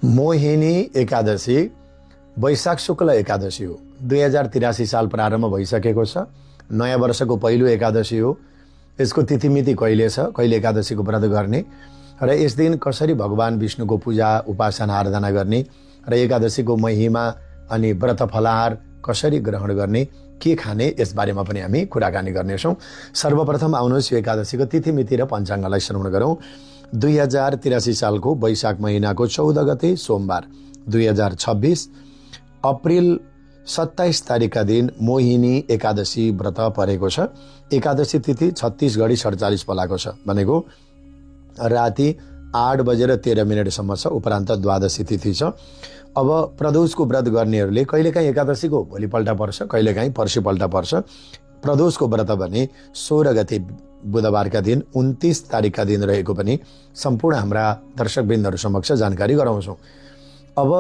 मोहिनी एकादशी वैशाख शुक्ल एकादशी हो। 2083 साल प्रारम्भ भइसकेको छ। नयाँ वर्षको पहिलो एकादशी हो। यसको तिथिमिति कहिले छ, कहिले एकादशीको व्रत गर्ने र यस दिन कसरी भगवान विष्णुको पूजा उपासना आराधना गर्ने र एकादशीको महिमा अनि व्रत फलाहार कसरी ग्रहण गर्ने, के खाने, यस बारेमा पनि हामी कुराकानी गर्नेछौँ। सर्वप्रथम आउनुहोस् यो एकादशीको तिथिमिति र पञ्चाङ्गलाई श्रवण गरौँ। 2083 सालको वैशाख महिनाको 14 गते सोमबार 2026 अप्रिल 27 तारिकका दिन मोहिनी एकादशी व्रत परेको छ। एकादशी तिथि 36 घडी 47 पलाको छ, भनेको राति 8:13 सम्म छ। उपरान्त द्वादशी तिथि छ। अब प्रदोषको व्रत गर्नेहरूले कहिलेकाहीँ एकादशीको भोलिपल्ट पर्छ, कहिलेकाहीँ पर्सिपल्ट पर्छ। प्रदोषको व्रत भने 16 गते बुधबारका दिन 29 तारिकका दिन रहेको पनि सम्पूर्ण हाम्रा दर्शकवृन्दहरू समक्ष जानकारी गराउँछौँ। अब